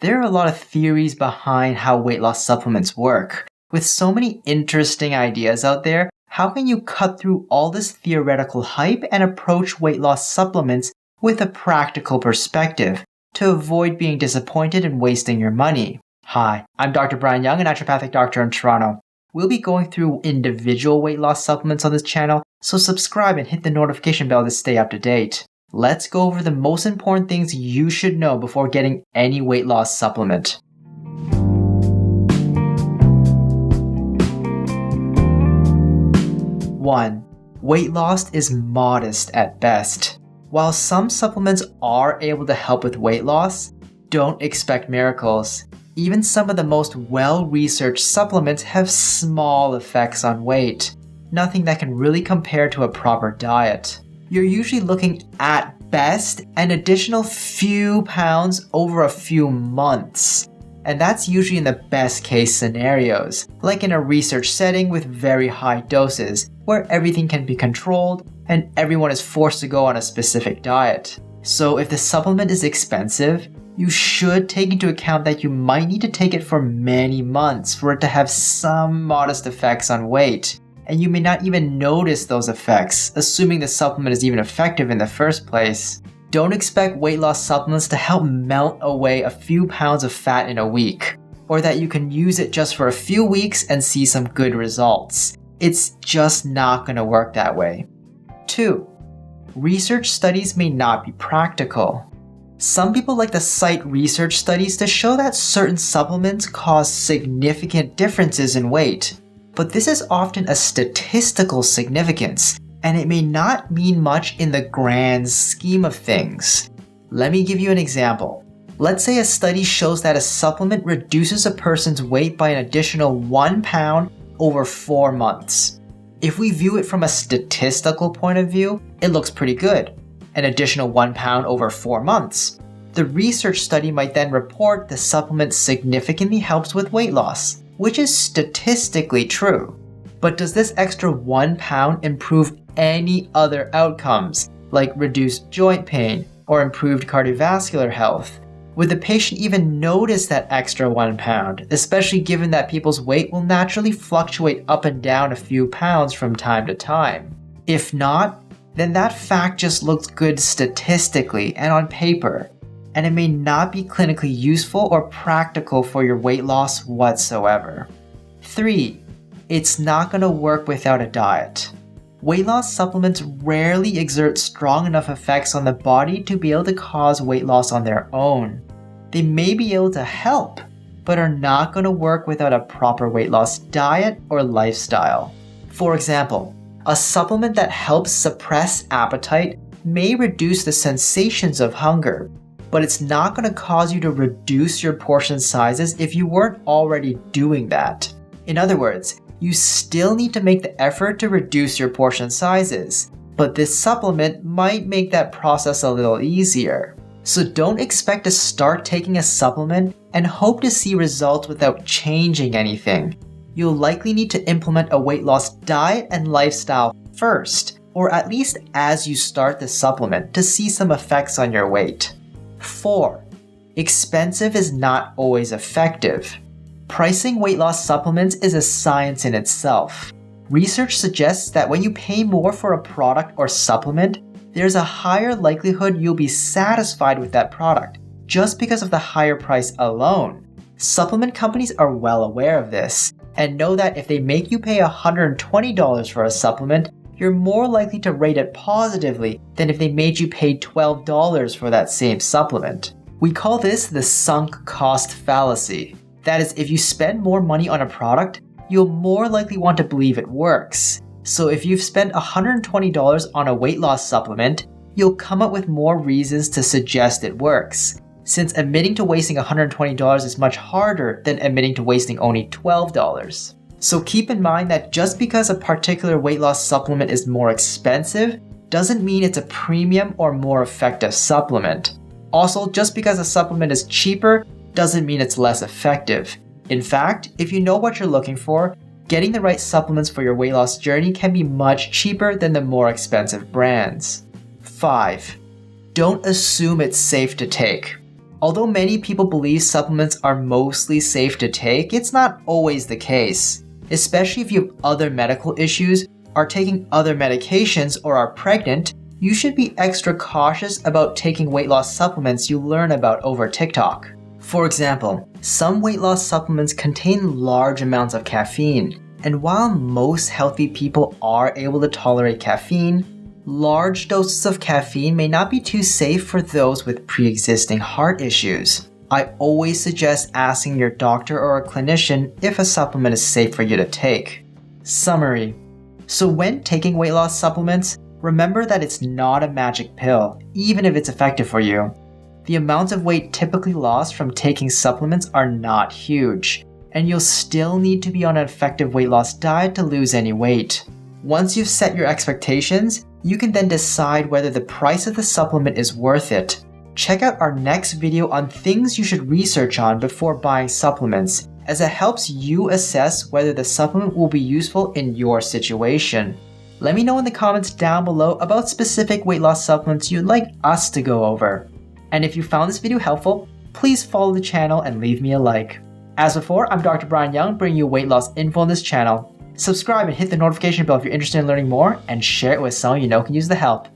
There are a lot of theories behind how weight loss supplements work. With so many interesting ideas out there, how can you cut through all this theoretical hype and approach weight loss supplements with a practical perspective to avoid being disappointed and wasting your money? Hi, I'm Dr. Brian Young, a naturopathic doctor in Toronto. We'll be going through individual weight loss supplements on this channel, so subscribe and hit the notification bell to stay up to date. Let's go over the most important things you should know before getting any weight loss supplement. 1. Weight loss is modest at best. While some supplements are able to help with weight loss, don't expect miracles. Even some of the most well-researched supplements have small effects on weight. Nothing that can really compare to a proper diet. You're usually looking at best an additional few pounds over a few months. And that's usually in the best case scenarios, like in a research setting with very high doses, where everything can be controlled and everyone is forced to go on a specific diet. So if the supplement is expensive, you should take into account that you might need to take it for many months for it to have some modest effects on weight. And you may not even notice those effects, assuming the supplement is even effective in the first place. Don't expect weight loss supplements to help melt away a few pounds of fat in a week, or that you can use it just for a few weeks and see some good results. It's just not going to work that way. 2. Research studies may not be practical. Some people like to cite research studies to show that certain supplements cause significant differences in weight. But this is often a statistical significance, and it may not mean much in the grand scheme of things. Let me give you an example. Let's say a study shows that a supplement reduces a person's weight by an additional 1 pound over 4 months. If we view it from a statistical point of view, it looks pretty good. An additional 1 pound over 4 months. The research study might then report the supplement significantly helps with weight loss, which is statistically true. But does this extra 1 pound improve any other outcomes, like reduced joint pain or improved cardiovascular health? Would the patient even notice that extra 1 pound, especially given that people's weight will naturally fluctuate up and down a few pounds from time to time? If not, then that fact just looks good statistically and on paper, and it may not be clinically useful or practical for your weight loss whatsoever. 3. It's not going to work without a diet. Weight loss supplements rarely exert strong enough effects on the body to be able to cause weight loss on their own. They may be able to help, but are not going to work without a proper weight loss diet or lifestyle. For example, a supplement that helps suppress appetite may reduce the sensations of hunger, but it's not going to cause you to reduce your portion sizes if you weren't already doing that. In other words, you still need to make the effort to reduce your portion sizes, but this supplement might make that process a little easier. So don't expect to start taking a supplement and hope to see results without changing anything. You'll likely need to implement a weight loss diet and lifestyle first, or at least as you start the supplement to see some effects on your weight. 4. Expensive is not always effective. Pricing weight loss supplements is a science in itself. Research suggests that when you pay more for a product or supplement, there's a higher likelihood you'll be satisfied with that product, just because of the higher price alone. Supplement companies are well aware of this, and know that if they make you pay $120 for a supplement, you're more likely to rate it positively than if they made you pay $12 for that same supplement. We call this the sunk cost fallacy. That is, if you spend more money on a product, you'll more likely want to believe it works. So if you've spent $120 on a weight loss supplement, you'll come up with more reasons to suggest it works, since admitting to wasting $120 is much harder than admitting to wasting only $12. So keep in mind that just because a particular weight loss supplement is more expensive doesn't mean it's a premium or more effective supplement. Also, just because a supplement is cheaper doesn't mean it's less effective. In fact, if you know what you're looking for, getting the right supplements for your weight loss journey can be much cheaper than the more expensive brands. 5. Don't assume it's safe to take. Although many people believe supplements are mostly safe to take, it's not always the case. Especially if you have other medical issues, are taking other medications, or are pregnant, you should be extra cautious about taking weight loss supplements you learn about over TikTok. For example, some weight loss supplements contain large amounts of caffeine, and while most healthy people are able to tolerate caffeine, large doses of caffeine may not be too safe for those with pre-existing heart issues. I always suggest asking your doctor or a clinician if a supplement is safe for you to take. Summary. So when taking weight loss supplements, remember that it's not a magic pill, even if it's effective for you. The amounts of weight typically lost from taking supplements are not huge, and you'll still need to be on an effective weight loss diet to lose any weight. Once you've set your expectations, you can then decide whether the price of the supplement is worth it. Check out our next video on things you should research on before buying supplements, as it helps you assess whether the supplement will be useful in your situation. Let me know in the comments down below about specific weight loss supplements you'd like us to go over. And if you found this video helpful, please follow the channel and leave me a like. As before, I'm Dr. Brian Young, bringing you weight loss info on this channel. Subscribe and hit the notification bell if you're interested in learning more, and share it with someone you know can use the help.